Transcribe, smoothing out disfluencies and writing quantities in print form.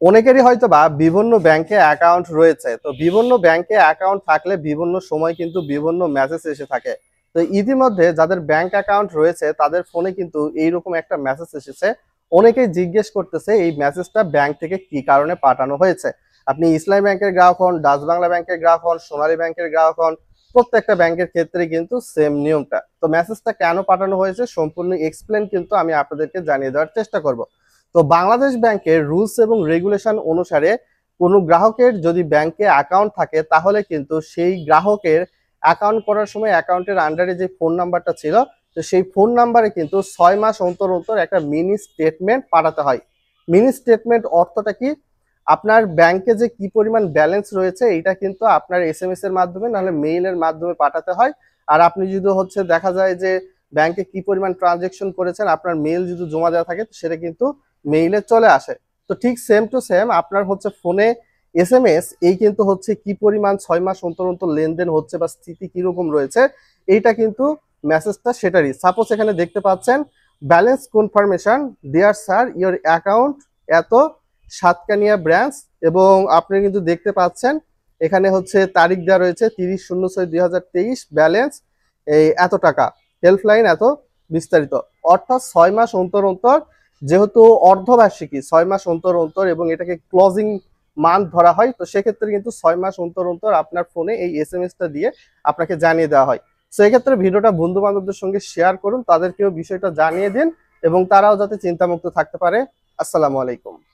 অনেকেরই হয়তোবা বিভিন্ন ব্যাংকে অ্যাকাউন্ট রয়েছে। তো বিভিন্ন ব্যাংকে অ্যাকাউন্ট থাকলে বিভিন্ন সময় কিন্তু বিভিন্ন মেসেজ এসে থাকে। তো ইতিমধ্যে যাদের ব্যাংক অ্যাকাউন্ট রয়েছে তাদের ফোনে কিন্তু এইরকম একটা মেসেজ এসেছে। অনেকেই জিজ্ঞেস করতেছে এই মেসেজটা ব্যাংক থেকে কি কারণে পাঠানো হয়েছে। আপনি ইসলামী ব্যাংকের গ্রাহক হন, ডাচ বাংলা ব্যাংকের গ্রাহক হন, সোনালী ব্যাংকের গ্রাহক হন, প্রত্যেকটা ব্যাংকের ক্ষেত্রে কিন্তু সেম নিয়মটা। তো মেসেজটা কেন পাঠানো হয়েছে সম্পূর্ণ এক্সপ্লেন কিন্তু আমি আপনাদেরকে জানিয়ে দেওয়ার চেষ্টা করব। তো বাংলাদেশ ব্যাংকের রুলস এবং রেগুলেশন অনুসারে কোনো গ্রাহকের যদি ব্যাংকে অ্যাকাউন্ট থাকে তাহলে কিন্তু সেই গ্রাহকের অ্যাকাউন্ট করার সময় অ্যাকাউন্টের আন্ডারে যে ফোন নাম্বারটা ছিল, তো সেই ফোন নাম্বারে কিন্তু 6 মাস অন্তর অন্তর একটা মিনি স্টেটমেন্ট পাঠাতে হয়। মিনি স্টেটমেন্ট অর্থটা কি? আপনার ব্যাংকে যে কি পরিমাণ ব্যালেন্স রয়েছে এটা কিন্তু আপনার এসএমএস এর মাধ্যমে নাহলে মেইলের মাধ্যমে পাঠাতে হয়। আর আপনি যদি দেখা যায় যে ব্যাংকে কি পরিমাণ ট্রানজেকশন করেছেন আপনার মেইল যদি জমা দেওয়া থাকে তো সেটা কিন্তু মেইলে চলে আসে। তো ঠিক সেম টু সেম আপনার ফোনে এসএমএস এই কিন্তু কি পরিমাণ 6 মাস অন্তর অন্তর লেনদেন হচ্ছে বা স্থিতি কিরকম রয়েছে এইটা কিন্তু মেসেজটা সেটারই। সাপোজ এখানে দেখতে পাচ্ছেন balance confirmation, dear sir your account এত সাতকানিয়া ব্রাঞ্চ, এবং আপনি কিন্তু দেখতে পাচ্ছেন এখানে তারিখ দেওয়া রয়েছে 30/06/2023, ব্যালেন্স এই এত টাকা, হেল্পলাইন এত, বিস্তারিত। অর্থাৎ 6 মাস অন্তর অন্তর, যেহেতু অর্ধবার্ষিকী 6 মাস অন্তর অন্তর এবং এটাকে ক্লোজিং মান্থ ধরা হয়, তো সেক্ষেত্রে কিন্তু 6 মাস অন্তর অন্তর আপনার ফোনে এই এসএমএসটা দিয়ে আপনাকে জানিয়ে দেওয়া হয়। সেক্ষেত্রে ভিডিওটা বন্ধু বান্ধবদের সঙ্গে শেয়ার করুন, তাদেরকেও বিষয়টা জানিয়ে দিন এবং তারাও যাতে চিন্তামুক্ত থাকতে পারে। আসসালামু আলাইকুম।